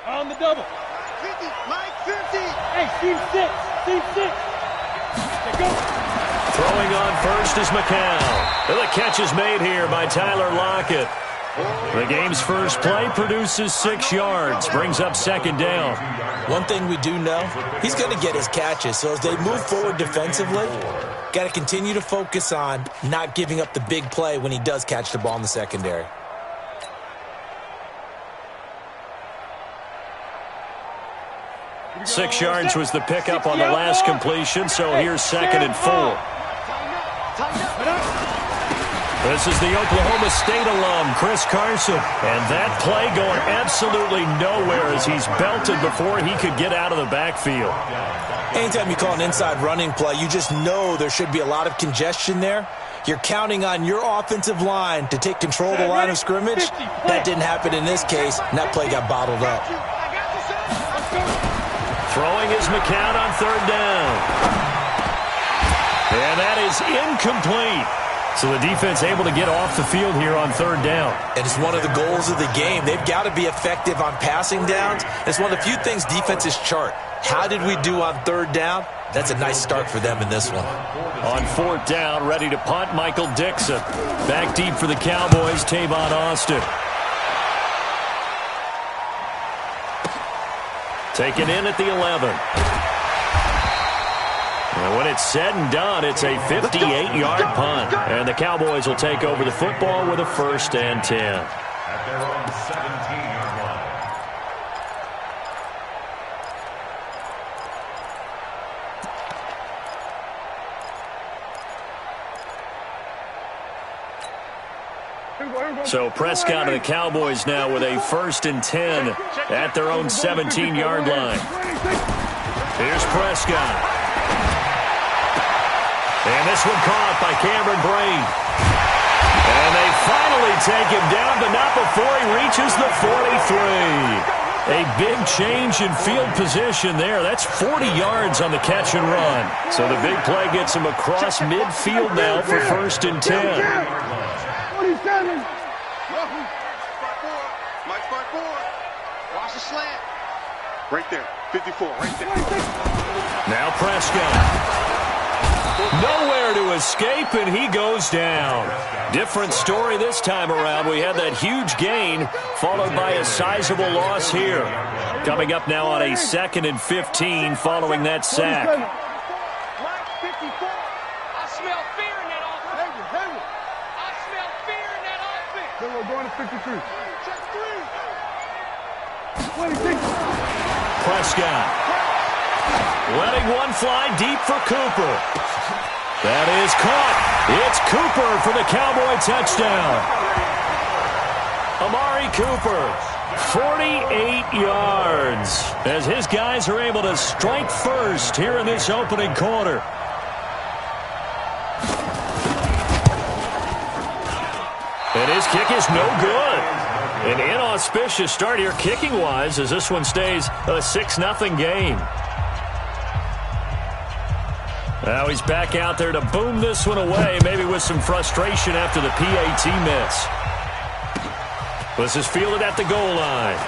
On the double. 50, Mike 50. Hey, team 6. Team 6. There go. Throwing on first is McCown. And the catch is made here by Tyler Lockett. The game's first play produces 6 yards, brings up second down. One thing we do know, he's going to get his catches. So as they move forward defensively, got to continue to focus on not giving up the big play when he does catch the ball in the secondary. Six yards was the pickup on the last completion, so here's 2nd and 4. This is the Oklahoma State alum, Chris Carson. And that play going absolutely nowhere as he's belted before he could get out of the backfield. Anytime you call an inside running play, you just know there should be a lot of congestion there. You're counting on your offensive line to take control of the line of scrimmage. That didn't happen in this case, and that play got bottled up. Throwing is McCown on 3rd down. And that is incomplete. So the defense able to get off the field here on 3rd down. And it's one of the goals of the game. They've got to be effective on passing downs. It's one of the few things defenses chart. How did we do on 3rd down? That's a nice start for them in this one. On 4th down, ready to punt, Michael Dixon. Back deep for the Cowboys, Tavon Austin. Taken in at the 11. And when it's said and done, it's a 58-yard punt. And the Cowboys will take over the football with a 1st and 10. At their own 17-yard line. So Prescott and the Cowboys now with a 1st and 10 at their own 17-yard line. Here's Prescott. And this one caught by Cameron Brain. And they finally take him down, but not before he reaches the 43. A big change in field position there. That's 40 yards on the catch and run. So the big play gets him across midfield now for 1st and 10. 47. Mike 54. Watch the slant. Right there. 54. Right there. Now Prescott. Nowhere to escape, and he goes down. Different story this time around. We had that huge gain, followed by a sizable loss here. Coming up now on a 2nd and 15 following that sack. Mike 54. I smell fear in that offense. I smell fear in that offense. Then we're going to 53. Check 3. 26. Prescott. Letting one fly deep for Cooper. That is caught. It's Cooper for the Cowboy touchdown. Amari Cooper, 48 yards, as his guys are able to strike first here in this opening quarter. And his kick is no good. An inauspicious start here kicking-wise as this one stays a 6-0 game. Now he's back out there to boom this one away, maybe with some frustration after the PAT miss. This is fielded at the goal line.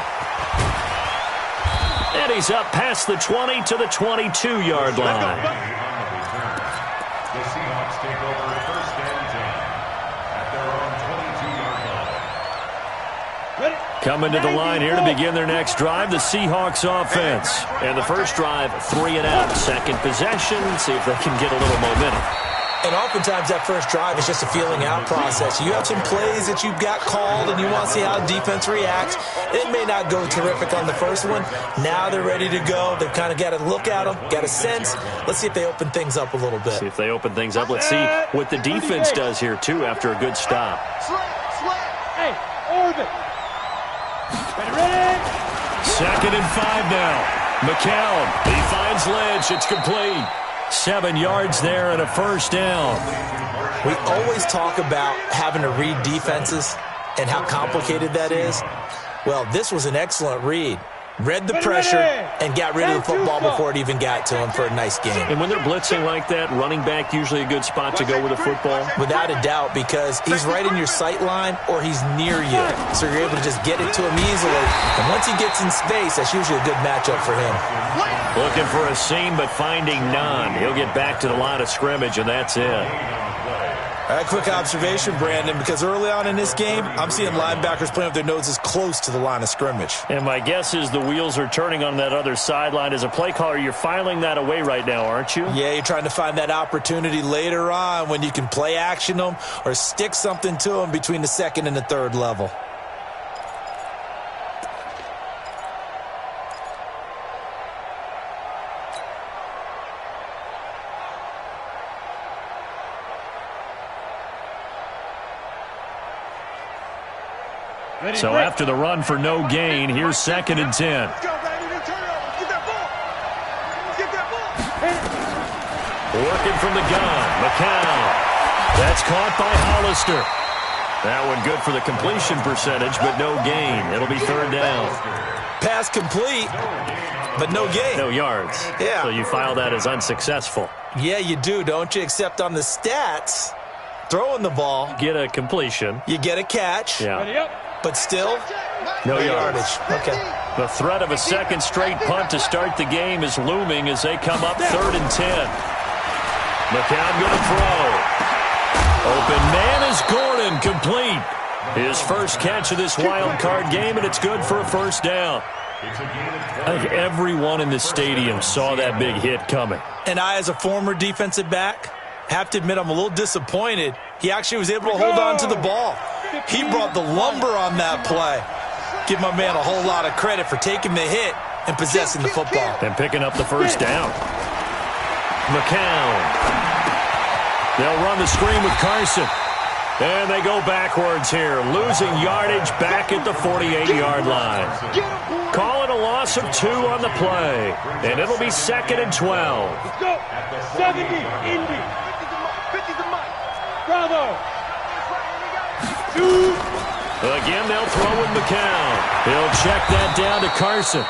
And he's up past the 20 to the 22-yard line. The Seahawks take over 1st and 10 at their own 22-yard line. Coming to the line here to begin their next drive, the Seahawks offense. And the first drive, 3 and out. Second possession, see if they can get a little momentum. And oftentimes that first drive is just a feeling out process. You have some plays that you've got called and you want to see how defense reacts. It may not go terrific on the first one. Now they're ready to go. They've kind of got to look at them, got a sense. Let's see if they open things up a little bit. See if they open things up. Let's see what the defense does here, too, after a good stop. Hey, orbit. Ready? 2nd and 5 now. McCown, he finds Lynch. It's complete. 7 yards there and a 1st down. We always talk about having to read defenses and how complicated that is. Well, this was an excellent read. read the pressure, and got rid of the football before it even got to him for a nice game. And when they're blitzing like that, running back usually a good spot to go with the football? Without a doubt, because he's right in your sight line or he's near you. So you're able to just get it to him easily. And once he gets in space, that's usually a good matchup for him. Looking for a seam, but finding none. He'll get back to the line of scrimmage, and that's it. A quick observation, Brandon, because early on in this game, I'm seeing linebackers playing with their noses close to the line of scrimmage. And my guess is the wheels are turning on that other sideline. As a play caller, you're filing that away right now, aren't you? Yeah, you're trying to find that opportunity later on when you can play action them or stick something to them between the second and the third level. So after the run for no gain, here's 2nd and 10. Let's go, baby. Get that ball. Get that ball. Working from the gun, McCown. That's caught by Hollister. That one good for the completion percentage, but no gain. It'll be 3rd down. Pass complete, but no gain. No yards. Yeah. So you file that as unsuccessful. Yeah, you do, don't you? Except on the stats, throwing the ball, Get a completion. you get a catch, Yeah. but still No yardage. Okay. The threat of a second straight punt to start the game is looming as they come up 3rd and 10. McCown going to throw. Open man is Gordon, complete. His first catch of this wild card game, and it's good for a 1st down. I think everyone in the stadium saw that big hit coming. And I, as a former defensive back, have to admit I'm a little disappointed. He actually was able to hold on to the ball. He brought the lumber on that play. Give my man a whole lot of credit for taking the hit and possessing the football. And picking up the 1st down. McCown. They'll run the screen with Carson. And they go backwards here, losing yardage back at the 48-yard line. Call it a loss of 2 on the play. And it'll be 2nd and 12. Let's go. 70, Indy. 50 to Mike. Bravo. 2. Again, they'll throw with McCown. He'll check that down to Carson.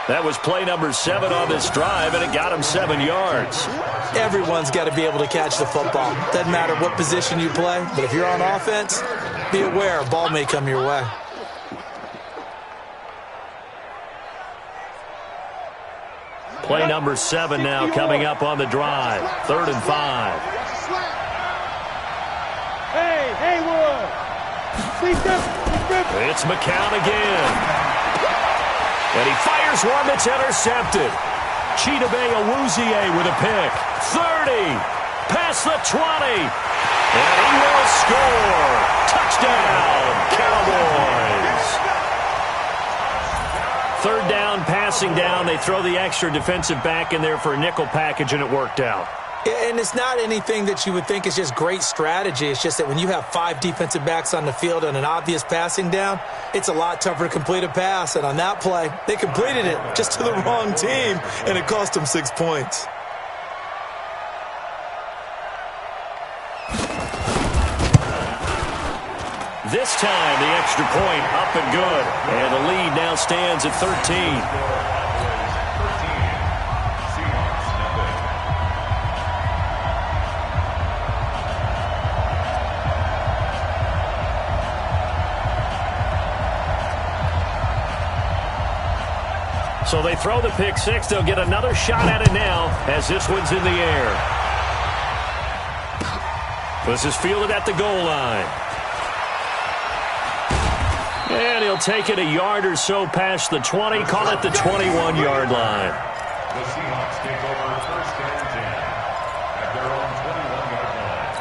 That was play number 7 on this drive, and it got him 7 yards. Everyone's got to be able to catch the football. Doesn't matter what position you play, but if you're on offense, be aware a ball may come your way. Play number 7 now coming up on the drive. 3rd and 5. Hey, Haywood. It's McCown again. And he fires one that's intercepted. Chidobe Awuzie with a pick. 30. Past the 20. And he will score. Touchdown, Cowboys. 3rd down, passing down. They throw the extra defensive back in there for a nickel package, and it worked out. And it's not anything that you would think is just great strategy. It's just that when you have 5 defensive backs on the field and an obvious passing down, it's a lot tougher to complete a pass. And on that play, they completed it just to the wrong team, and it cost them 6 points. This time, the extra point up and good. And the lead now stands at 13. So they throw the pick 6. They'll get another shot at it now as this one's in the air. This is fielded at the goal line. And he'll take it a yard or so past the 20. Call it the 21-yard line. The Seahawks take over 1st and 10 at their own 21-yard line.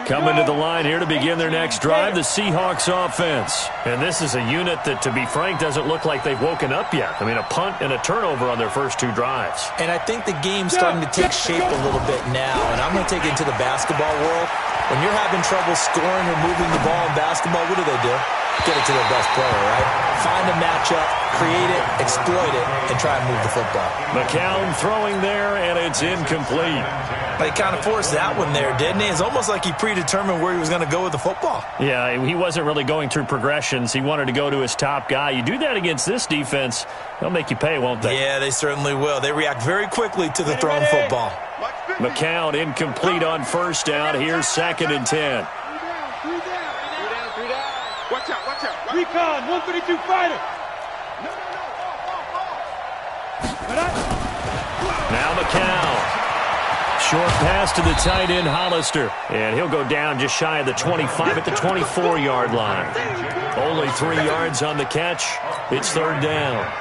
Coming to the line here to begin their next drive, the Seahawks offense. And this is a unit that, to be frank, doesn't look like they've woken up yet. I mean, a punt and a turnover on their first 2 drives. And I think the game's starting to take shape a little bit now. And I'm going to take it into the basketball world. When you're having trouble scoring or moving the ball in basketball, what do? get it to their best player, right? Find a matchup, create it, exploit it, and try and move the football. McCown throwing there, and it's incomplete. He kind of forced that one there, didn't he? It's almost like he predetermined where he was going to go with the football. Yeah, he wasn't really going through progressions. He wanted to go to his top guy. You do that against this defense, they'll make you pay, won't they? Yeah, they certainly will. They react very quickly to the thrown football. McCown incomplete on first down. Here's 2nd and 10. Watch out, watch out. Recon, 132 fighter. Now McCown. Short pass to the tight end, Hollister. And he'll go down just shy of the 25 at the 24-yard line. Only 3 yards on the catch. It's 3rd down.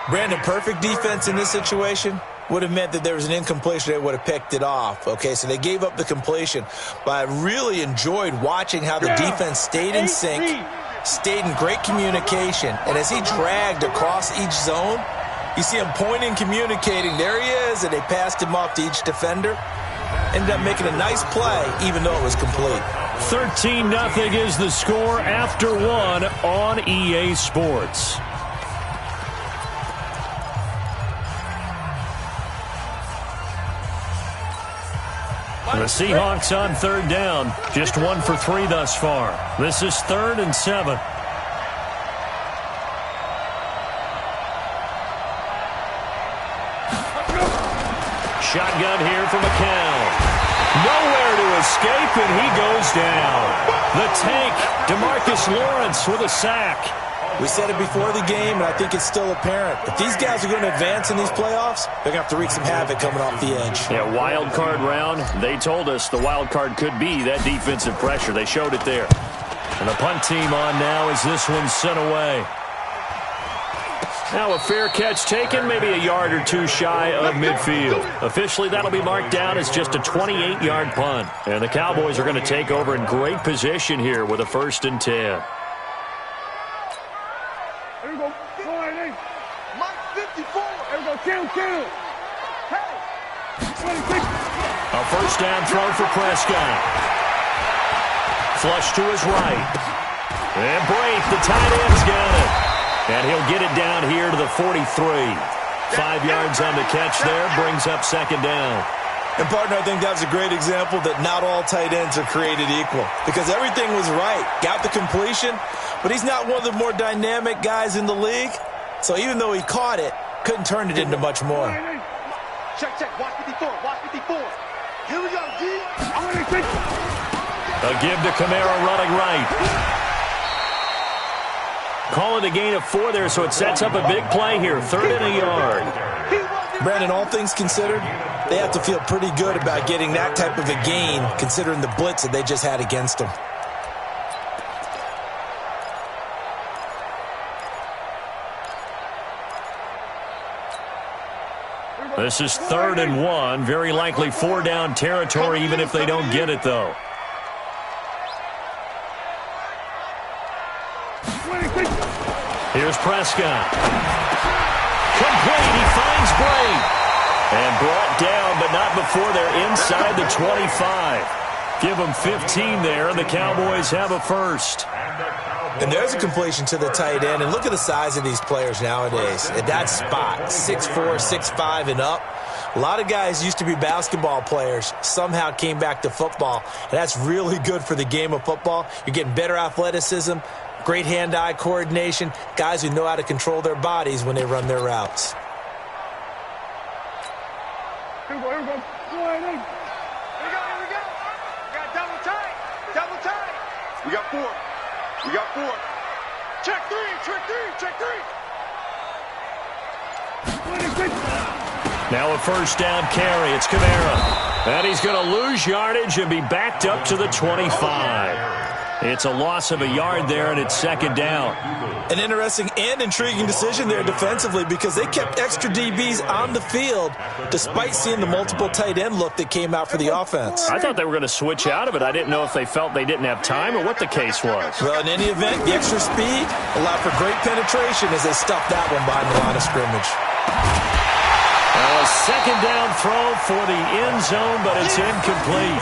Brandon, perfect defense in this situation would have meant that there was an incompletion. They would have picked it off. Okay, so they gave up the completion. But I really enjoyed watching how the defense stayed in sync, stayed in great communication. And as he dragged across each zone, you see him pointing, communicating. There he is, and they passed him off to each defender. Ended up making a nice play, even though it was complete. 13-0 is the score after 1 on EA Sports. The Seahawks on 3rd down. Just 1 for 3 thus far. This is 3rd and 7. Shotgun here for McCown. Nowhere to escape, and he goes down. The tank, DeMarcus Lawrence with a sack. We said it before the game, and I think it's still apparent. If these guys are going to advance in these playoffs, they're going to have to wreak some havoc coming off the edge. Yeah, wild card round. They told us the wild card could be that defensive pressure. They showed it there. And the punt team on now as this one's sent away. Now a fair catch taken, maybe a yard or two shy of midfield. Officially, that'll be marked down as just a 28-yard punt. And the Cowboys are going to take over in great position here with a 1st and 10. A 1st down throw for Prescott. Flush to his right. And Brate, the tight end's got it. And he'll get it down here to the 43. 5 yards on the catch there, brings up 2nd down. And, partner, I think that was a great example that not all tight ends are created equal. Because everything was right. Got the completion, but he's not one of the more dynamic guys in the league. So even though he caught it, couldn't turn it into much more. Check, check. Watch 54. Watch 54. Here we go, G. A give to Kamara running right. Call it a gain of 4 there, so it sets up a big play here. 3rd and a yard. Brandon, all things considered, they have to feel pretty good about getting that type of a gain, considering the blitz that they just had against them. This is 3rd and 1. Very likely 4-down territory, even if they don't get it, though. Here's Prescott. Complete. He finds Brate. And brought down, but not before they're inside the 25. Give them 15 there, and the Cowboys have a 1st. And there's a completion to the tight end. And look at the size of these players nowadays. At that spot, 6'4", 6'5", and up. A lot of guys used to be basketball players, somehow came back to football. And that's really good for the game of football. You're getting better athleticism, great hand-eye coordination, guys who know how to control their bodies when they run their routes. Here we go. Here we go. We got double tight. Double tight. We got 4. We got 4. Check 3. Check 3. Check 3. Now a 1st down carry. It's Kamara. And he's going to lose yardage and be backed up to the 25. It's a loss of a yard there, and it's 2nd down. An interesting and intriguing decision there defensively because they kept extra DBs on the field despite seeing the multiple tight end look that came out for the offense. I thought they were going to switch out of it. I didn't know if they felt they didn't have time or what the case was. Well, in any event, the extra speed allowed for great penetration as they stuffed that one behind the line of scrimmage. A second down throw for the end zone, but it's incomplete.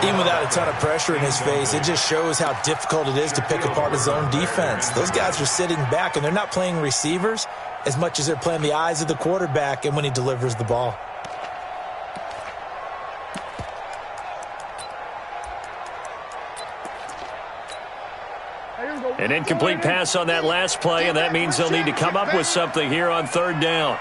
Even without a ton of pressure in his face, it just shows how difficult it is to pick apart his own defense. Those guys are sitting back, and they're not playing receivers as much as they're playing the eyes of the quarterback and when he delivers the ball. An incomplete pass on that last play, and that means they'll need to come up with something here on third down.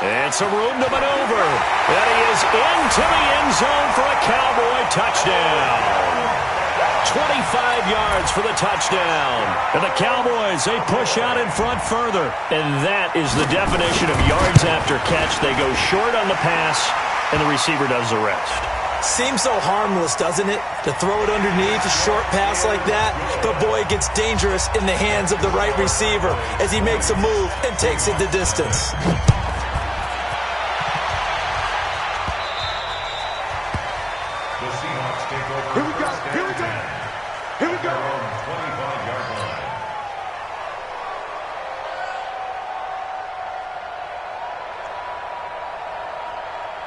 It's a room to maneuver. And he is into the end zone for a Cowboy touchdown. 25 yards for the touchdown. And the Cowboys, they push out in front further. And that is the definition of yards after catch. They go short on the pass, and the receiver does the rest. Seems so harmless, doesn't it? To throw it underneath, a short pass like that. But boy, it gets dangerous in the hands of the right receiver as he makes a move and takes it the distance. Here we go. Here we go. Here we go. 25-yard line.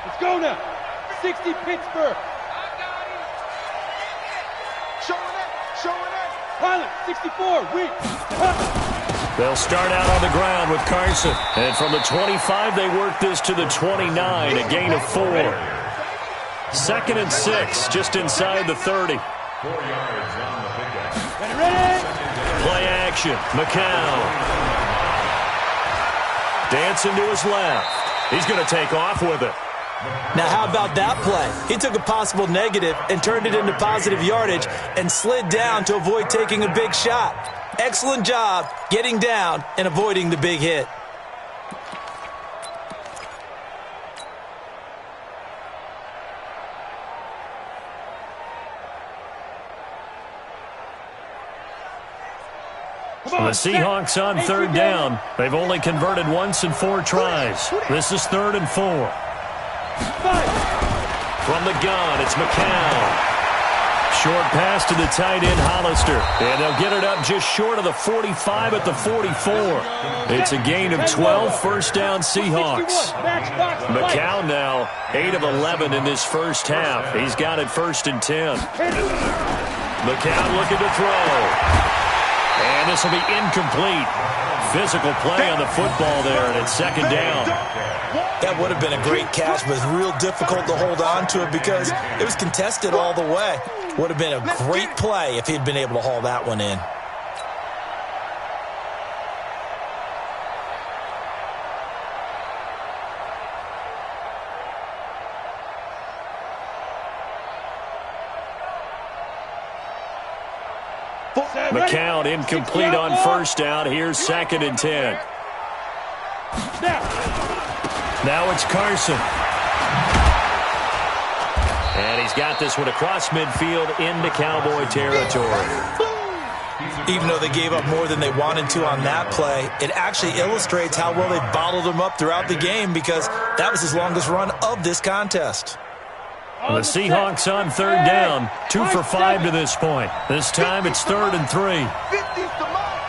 Let's go now. 60 Pittsburgh. Showing it. Showing it. Pilot, 64, weak. They'll start out on the ground with Carson. And from the 25, they work this to the 29, a gain of 4. 2nd and 6, just inside the 30. 4 yards on the pickup. Ready? Play action. McCown. Dancing to his left. He's going to take off with it. Now, how about that play? He took a possible negative and turned it into positive yardage and slid down to avoid taking a big shot. Excellent job getting down and avoiding the big hit. The Seahawks on third down. They've only converted once in 4 tries. This is 3rd and 4. From the gun, it's McCown. Short pass to the tight end, Hollister. And they'll get it up just short of the 45 at the 44. It's a gain of 12, first down Seahawks. McCown now 8 of 11 in this first half. He's got it 1st and 10. McCown looking to throw. And this will be incomplete. Physical play on the football there, and it's 2nd down. That would have been a great catch, but it's real difficult to hold on to it because it was contested all the way. Would have been a great play if he'd been able to haul that one in. McCown incomplete on 1st down. Here's 2nd and 10. Now it's Carson. And he's got this one across midfield into Cowboy territory. Even though they gave up more than they wanted to on that play, it actually illustrates how well they bottled him up throughout the game because that was his longest run of this contest. The Seahawks on third down, 2 for 5 to this point. This time it's 3rd and 3. 50's the mark.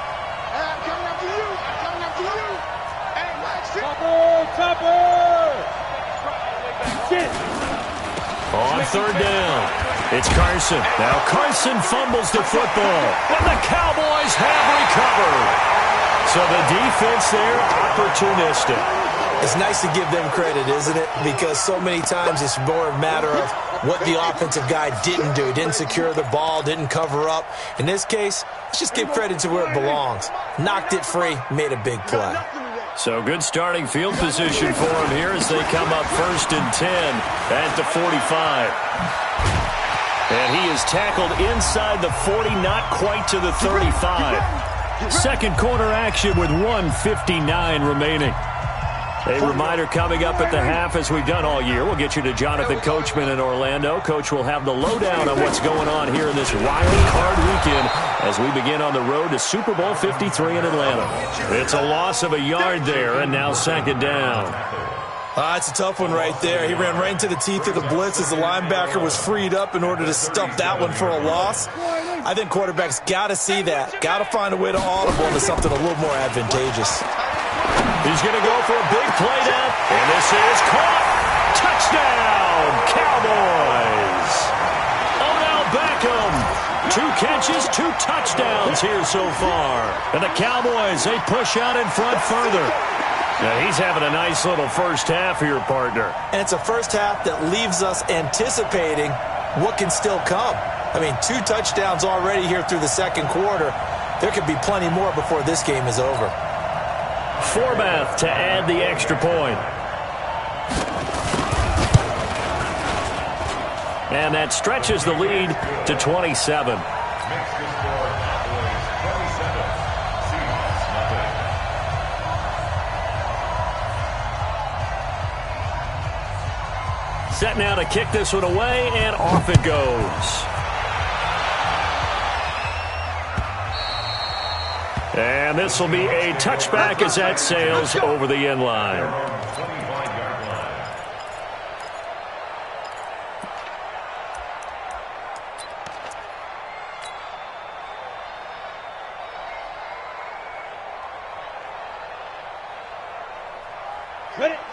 And I'm coming after you. I'm coming after you. And that's it. On third down, it's Carson. Now Carson fumbles the football, and the Cowboys have recovered. So the defense there, opportunistic. It's nice to give them credit, isn't it? Because so many times it's more a matter of what the offensive guy didn't do. He didn't secure the ball, didn't cover up. In this case, let's just give credit to where it belongs. Knocked it free, made a big play. So good starting field position for him here as they come up 1st and 10 at the 45. And he is tackled inside the 40, not quite to the 35. Second quarter action with 1:59 remaining. A reminder coming up at the half, as we've done all year. We'll get you to Jonathan Coachman in Orlando. Coach will have the lowdown on what's going on here in this wild card weekend as we begin on the road to Super Bowl 53 in Atlanta. It's a loss of a yard there, and now 2nd down. It's a tough one right there. He ran right into the teeth of the blitz as the linebacker was freed up in order to stuff that one for a loss. I think quarterbacks got to see that. Got to find a way to audible into something a little more advantageous. He's going to go for a big play down, and this is caught. Touchdown, Cowboys. Odell Beckham. 2 catches, 2 touchdowns here so far. And the Cowboys, they push out in front further. Now, he's having a nice little first half here, partner. And it's a first half that leaves us anticipating what can still come. I mean, 2 touchdowns already here through the second quarter. There could be plenty more before this game is over. Forbath to add the extra point. And that stretches the lead to 27. Makes the score Cowboys 27, Seahawks nothing. Set now to kick this one away, and off it goes. And this will be a touchback as that sails over the end line. 25-yard line.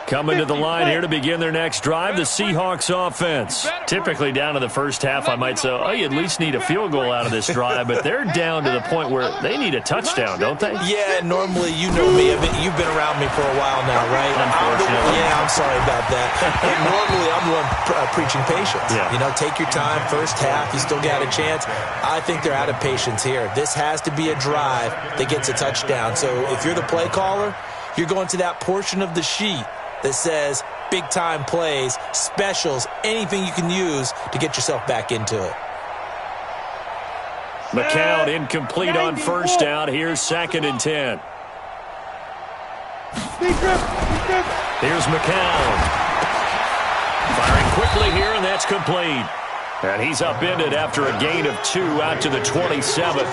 Coming to the line here to begin their next drive, the Seahawks offense. Typically down to the first half, I might say, oh, you at least need a field goal out of this drive, but they're down to the point where they need a touchdown, don't they? Yeah, normally, you know me. You've been around me for a while now, right? Unfortunately. I'm sorry about that. And normally, I'm the one preaching patience. Yeah. You know, take your time, first half, you still got a chance. I think they're out of patience here. This has to be a drive that gets a touchdown. So if you're the play caller, you're going to that portion of the sheet that says big-time plays, specials, anything you can use to get yourself back into it. McCown incomplete on first down. Here's 2nd and 10. Here's McCown. Firing quickly here, and that's complete. And he's upended after a gain of 2 out to the 27.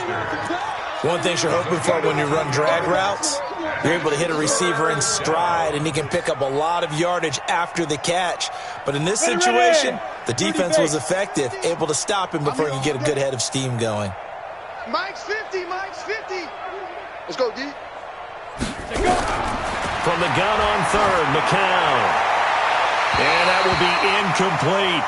One thing you're hoping for when you run drag routes, you're able to hit a receiver in stride, and he can pick up a lot of yardage after the catch. But in this situation, the defense was effective, able to stop him before he could get a good head of steam going. Mike's 50, Mike's 50. Let's go, D. From the gun on third, McCown. And that will be incomplete.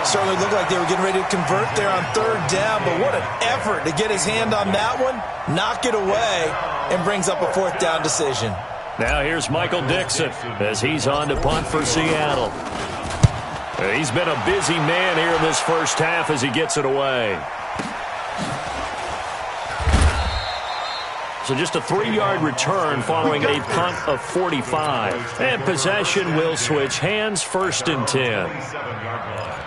Certainly looked like they were getting ready to convert there on third down, but what an effort to get his hand on that one, knock it away, and brings up a 4th down decision. Now here's Michael Dixon as he's on to punt for Seattle. He's been a busy man here in this first half as he gets it away. So just a 3-yard return following a punt of 45. And possession will switch hands, 1st and 10. 27-yard line.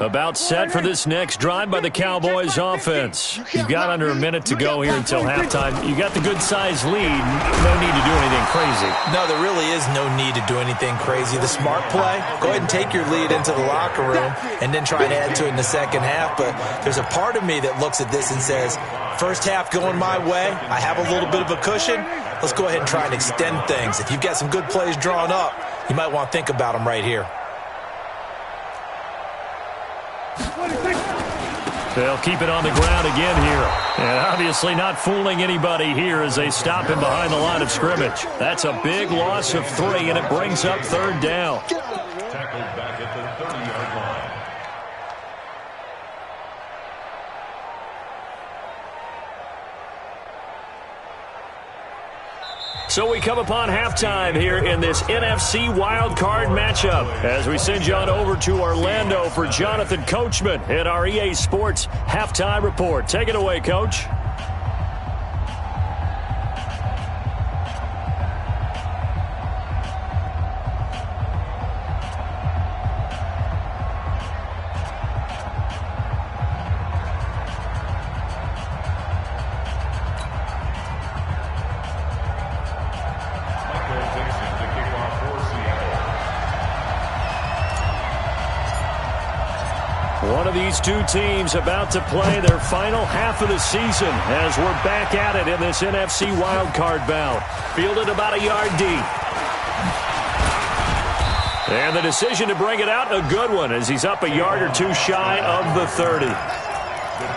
About set for this next drive by the Cowboys offense. You've got under a minute to go here until halftime. You got the good-sized lead. No need to do anything crazy. No, there really is no need to do anything crazy. The smart play, go ahead and take your lead into the locker room and then try and add to it in the second half. But there's a part of me that looks at this and says, first half going my way, I have a little bit of a cushion. Let's go ahead and try and extend things. If you've got some good plays drawn up, you might want to think about them right here. They'll keep it on the ground again here. And obviously not fooling anybody here as they stop him behind the line of scrimmage. That's a big loss of 3, and it brings up 3rd down. Tackled back at the 30-yard line. So we come upon halftime here in this NFC wildcard matchup as we send you on over to Orlando for Jonathan Coachman at our EA Sports Halftime Report. Take it away, Coach. One of these two teams about to play their final half of the season as we're back at it in this NFC wildcard bout. Fielded about a yard deep. And the decision to bring it out, a good one, as he's up a yard or two shy of the 30.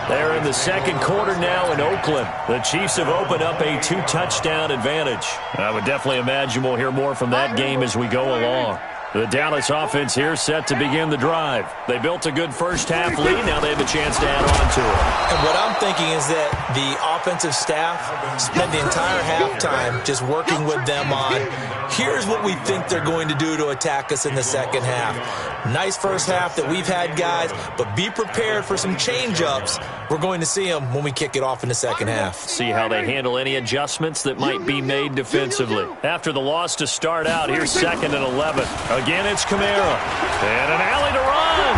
They're in the second quarter now in Oakland. The Chiefs have opened up a 2-touchdown advantage. I would definitely imagine we'll hear more from that game as we go along. The Dallas offense here set to begin the drive. They built a good first-half lead. Now they have a chance to add on to it. And what I'm thinking is that the offensive staff spent the entire halftime just working with them on, here's what we think they're going to do to attack us in the second half. Nice first half that we've had, guys, but be prepared for some change-ups. We're going to see them when we kick it off in the second half. See how they handle any adjustments that might be made defensively. After the loss to start out, here's 2nd and 11. Again, it's Kamara. And an alley to run.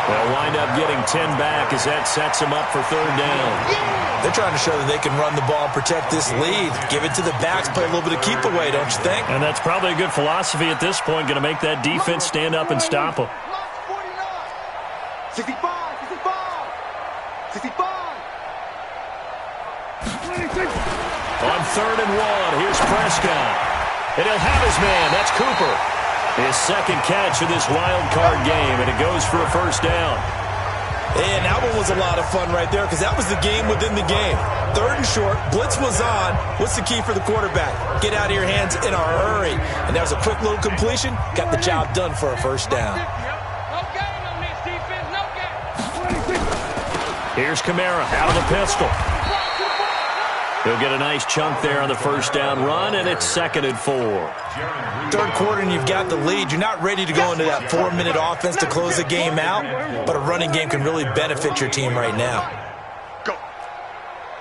They'll wind up getting 10 back as that sets them up for 3rd down. They're trying to show that they can run the ball and protect this lead. Give it to the backs, play a little bit of keep away, don't you think? And that's probably a good philosophy at this point, going to make that defense stand up and stop them. 65, 65, 65. On 3rd and 1, here's Prescott. And he'll have his man. That's Cooper. His second catch of this wild card game, and it goes for a 1st down. And that one was a lot of fun right there because that was the game within the game. 3rd and short, blitz was on. What's the key for the quarterback? Get out of your hands in a hurry. And that was a quick little completion. Got the job done for a 1st down. No game on this defense, no game. Here's Kamara out of the pistol. He'll get a nice chunk there on the 1st down run, and it's 2nd and 4. 3rd quarter, and you've got the lead. You're not ready to go into that 4-minute offense to close the game out, but a running game can really benefit your team right now. Go.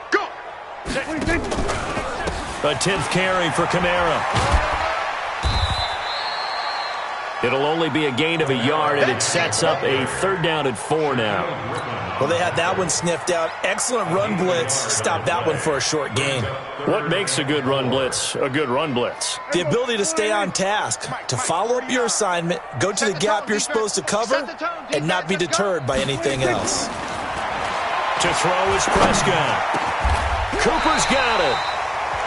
Go. A 10th carry for Kamara. It'll only be a gain of a yard, and it sets up a 3rd down and 4 now. Well, they had that one sniffed out. Excellent run blitz. Stopped that one for a short gain. What makes a good run blitz a good run blitz? The ability to stay on task, to follow up your assignment, go to the gap you're supposed to cover, and not be deterred by anything else. To throw is Prescott. Cooper's got it.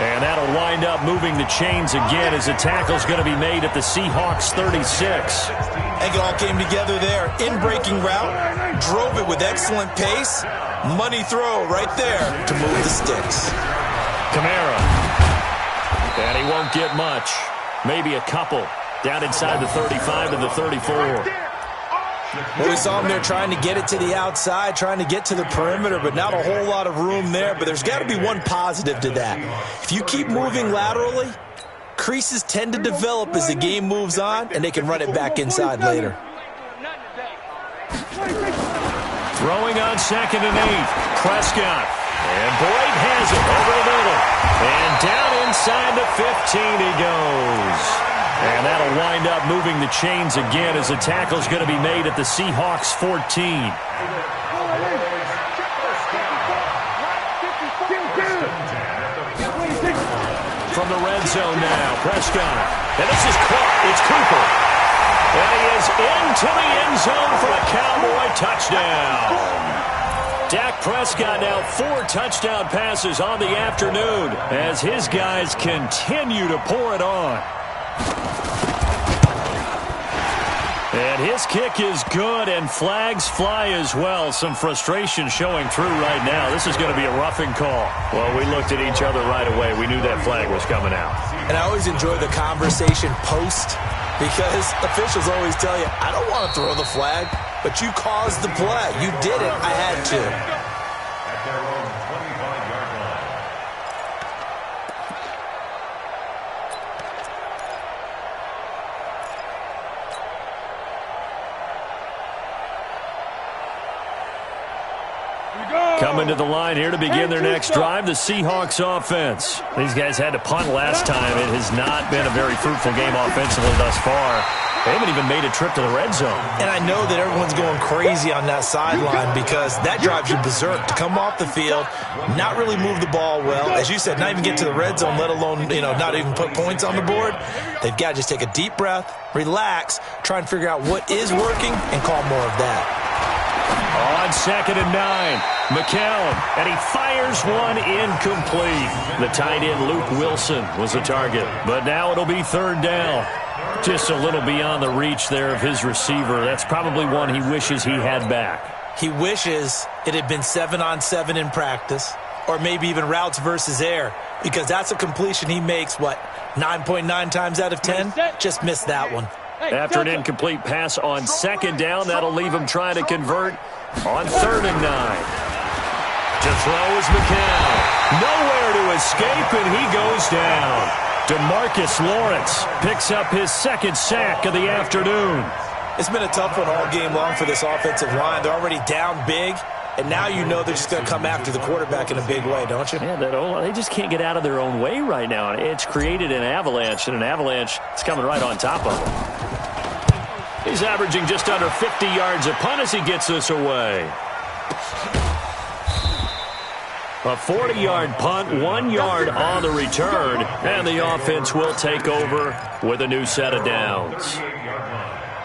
And that'll wind up moving the chains again as the tackle's going to be made at the Seahawks 36. I think it all came together there. In-breaking route, drove it with excellent pace. Money throw right there to move the sticks. Kamara. And he won't get much. Maybe a couple. Down inside the 35 to the 34. Well, we saw him there trying to get it to the outside, trying to get to the perimeter, but not a whole lot of room there. But there's got to be one positive to that. If you keep moving laterally, creases tend to develop as the game moves on, and they can run it back inside later. Throwing on 2nd and 8. Prescott. And Boyd has it over the middle. And down inside the 15 he goes. And that'll wind up moving the chains again as the tackle's going to be made at the Seahawks 14. From the red zone now, Prescott. And this is caught. It's Cooper. And he is into the end zone for a Cowboy touchdown. Dak Prescott now 4 touchdown passes on the afternoon as his guys continue to pour it on. And his kick is good, and flags fly as well. Some frustration showing through right now. This is going to be a roughing call. Well, we looked at each other right away. We knew that flag was coming out. And I always enjoy the conversation post because officials always tell you, I don't want to throw the flag, but you caused the play. You did it. I had to. At their own 25-yard line. Coming coming to the line here to begin their next drive, the Seahawks offense. These guys had to punt last time. It has not been a very fruitful game offensively thus far. They haven't even made a trip to the red zone. And I know that everyone's going crazy on that sideline because that drives you berserk. To come off the field, not really move the ball well. As you said, not even get to the red zone, let alone, not even put points on the board. They've got to just take a deep breath, relax, try and figure out what is working, and call more of that. On 2nd and 9, McCown, and he fires one incomplete. The tight end, Luke Wilson, was the target. But now it'll be 3rd down. Just a little beyond the reach there of his receiver. That's probably one he wishes he had back. He wishes it had been 7-on-7 in practice, or maybe even routes versus air, because that's a completion he makes, 9.9 times out of 10? Just missed that one. After an incomplete pass on 2nd down, that'll leave him trying to convert on 3rd and 9. To throw is McCown. Nowhere to escape, and he goes down. DeMarcus Lawrence picks up his 2nd sack of the afternoon. It's been a tough one all game long for this offensive line. They're already down big, and now you know they're just going to come after the quarterback in a big way, don't you? Yeah, they just can't get out of their own way right now. It's created an avalanche, and an avalanche is coming right on top of them. He's averaging just under 50 yards a punt as he gets this away. A 40-yard punt, 1 yard on the return, and the offense will take over with a new set of downs.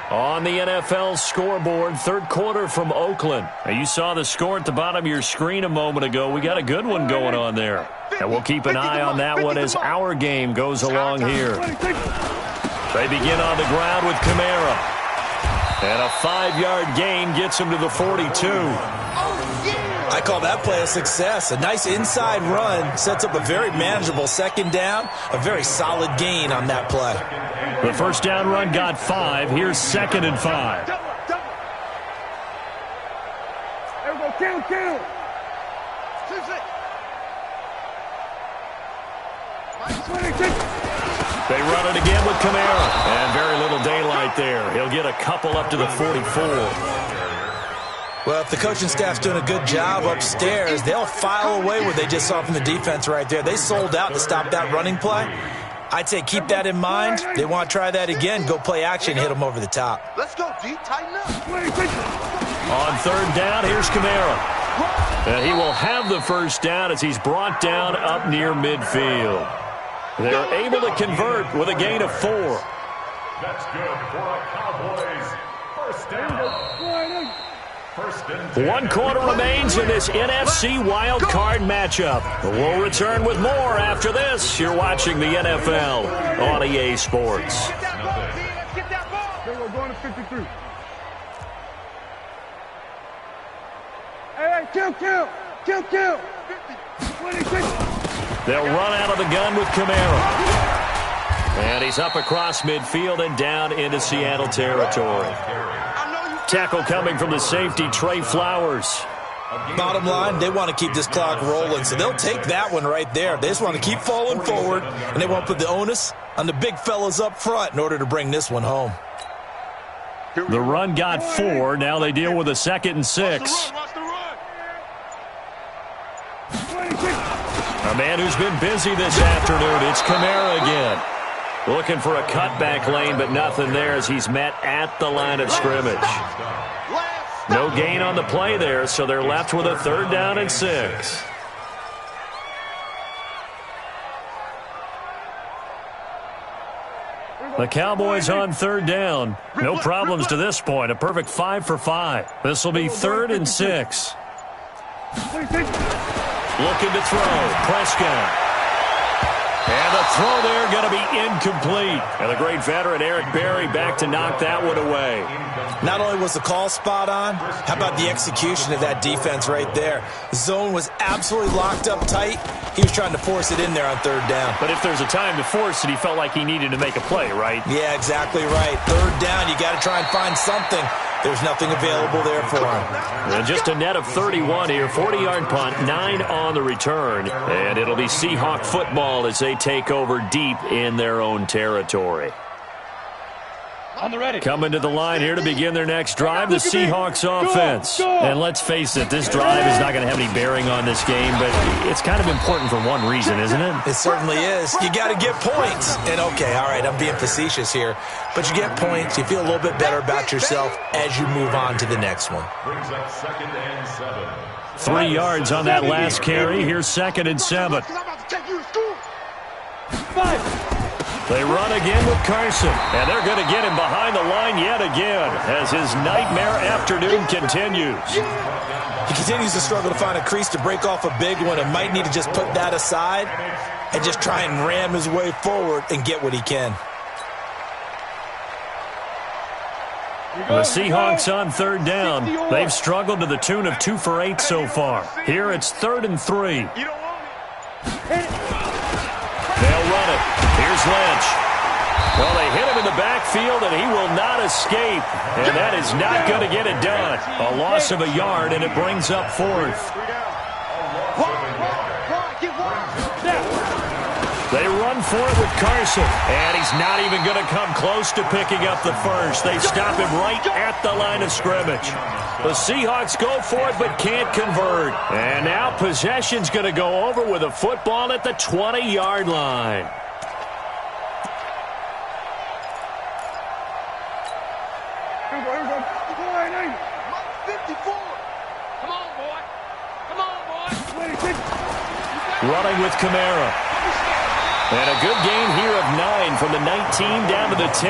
On the NFL scoreboard, 3rd quarter from Oakland. Now, you saw the score at the bottom of your screen a moment ago. We got a good one going on there. And we'll keep an eye on that one as our game goes along here. They begin on the ground with Kamara. And a 5-yard gain gets him to the 42. I call that play a success. A nice inside run sets up a very manageable 2nd down. A very solid gain on that play. The 1st down run got 5. Here's 2nd and 5. There we go. Kill. They run it again with Kamara. And very little daylight there. He'll get a couple up to the 44. Well, if the coaching staff's doing a good job upstairs, they'll file away what they just saw from the defense right there. They sold out to stop that running play. I'd say keep that in mind. They want to try that again. Go play action, hit them over the top. Let's go, D. Tighten up. On 3rd down, here's Kamara. And he will have the 1st down as he's brought down up near midfield. They're able to convert with a gain of 4. That's good for a Cowboys 1st down. 1 quarter remains in this NFC wild card matchup. We'll return with more after this. You're watching the NFL on EA Sports. We're going to 53. Hey, kill. 26. They'll run out of the gun with Kamara. And he's up across midfield and down into Seattle territory. Tackle coming from the safety, Trey Flowers. Bottom line, they want to keep this clock rolling, so they'll take that one right there. They just want to keep falling forward, and they want to put the onus on the big fellas up front in order to bring this one home. The run got 4. Now they deal with a 2nd and 6. A man who's been busy this afternoon. It's Kamara again. Looking for a cutback lane, but nothing there as he's met at the line of scrimmage. No gain on the play there, so they're left with a 3rd down and 6. The Cowboys on 3rd down. No problems to this point. A perfect 5 for 5. This will be 3rd and 6. Looking to throw. Prescott. And the throw there going to be incomplete. And the great veteran Eric Berry back to knock that one away. Not only was the call spot on, how about the execution of that defense right there? The zone was absolutely locked up tight. He was trying to force it in there on 3rd down. But if there's a time to force it, he felt like he needed to make a play, right? Yeah, exactly right. 3rd down, you got to try and find something. There's nothing available there for him. And just a net of 31 here. 40-yard punt, 9 on the return. And it'll be Seahawk football as they take over deep in their own territory. On the ready. Coming to the line here to begin their next drive, the Seahawks offense. And let's face it, this drive is not going to have any bearing on this game, but it's kind of important for one reason, isn't it? It certainly is. You got to get points. And, okay, all right, I'm being facetious here, but you get points. You feel a little bit better about yourself as you move on to the next one. Brings up 2nd and 7. 3 yards on that last carry. Here's 2nd and 7. They run again with Carson, and they're going to get him behind the line yet again as his nightmare afternoon continues. He continues to struggle to find a crease to break off a big one and might need to just put that aside and just try and ram his way forward and get what he can. The Seahawks on 3rd down. They've struggled to the tune of 2 for 8 so far. Here it's 3rd and 3. They'll run it. Here's Lynch. Well, they hit him in the backfield, and he will not escape. And that is not going to get it done. A loss of a yard, and it brings up 4th. They run for it with Carson, and he's not even going to come close to picking up the first. They stop him right at the line of scrimmage. The Seahawks go for it but can't convert. And now possession's going to go over with a football at the 20-yard line. Running with Kamara. And a good gain here of 9 from the 19 down to the 10.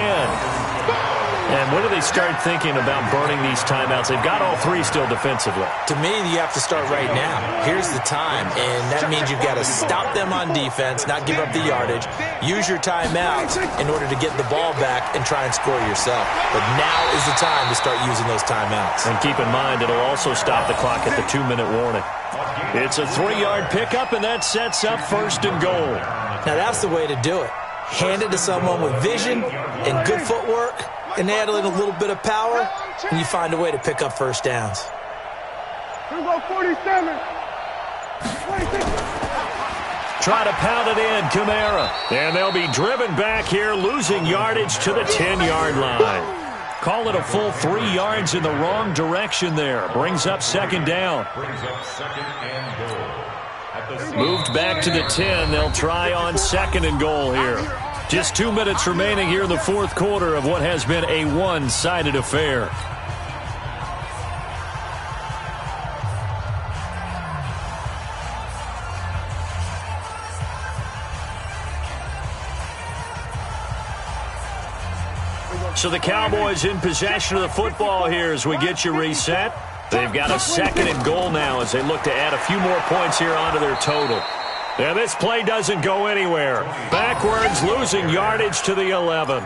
And when do they start thinking about burning these timeouts? They've got all 3 still defensively. To me, you have to start right now. Here's the time, and that means you've got to stop them on defense, not give up the yardage, use your timeouts in order to get the ball back and try and score yourself. But now is the time to start using those timeouts. And keep in mind, it'll also stop the clock at the 2-minute warning. It's a 3-yard pickup, and that sets up 1st and goal. Now, that's the way to do it. Hand it to someone with vision and good footwork, and add in a little bit of power, and you find a way to pick up 1st downs. Here we go, 47. 26. Try to pound it in, Kamara. And they'll be driven back here, losing yardage to the 10-yard line. Call it a full 3 yards in the wrong direction there. Brings up 2nd down. Brings up 2nd and goal. Moved back to the 10. They'll try on 2nd and goal here. Just 2 minutes remaining here in the 4th quarter of what has been a one-sided affair. So the Cowboys in possession of the football here as we get you reset. They've got a 2nd and goal now as they look to add a few more points here onto their total. And this play doesn't go anywhere. Backwards, losing yardage to the 11.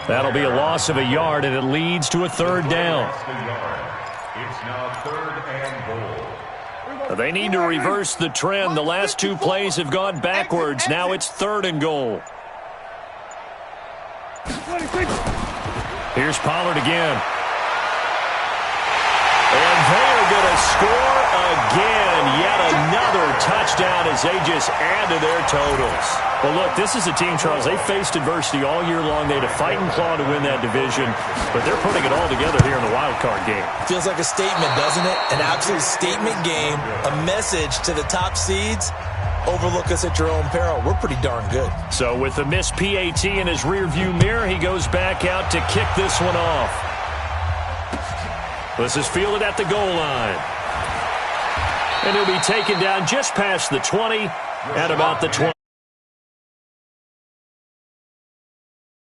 That'll be a loss of a yard, and it leads to a 3rd down. It's now 3rd and goal. They need to reverse the trend. The last 2 plays have gone backwards. Now it's 3rd and goal. Here's Pollard again. And they are going to score again. Yet another touchdown as they just add to their totals. Well, look, this is a team, Charles. They faced adversity all year long. They had to fight and claw to win that division. But they're putting it all together here in the wild card game. Feels like a statement, doesn't it? An absolute statement game. A message to the top seeds. Overlook us at your own peril. We're pretty darn good. So with the missed PAT in his rearview mirror, he goes back out to kick this one off. This is fielded at the goal line. And he'll be taken down just past the 20 at about the 20.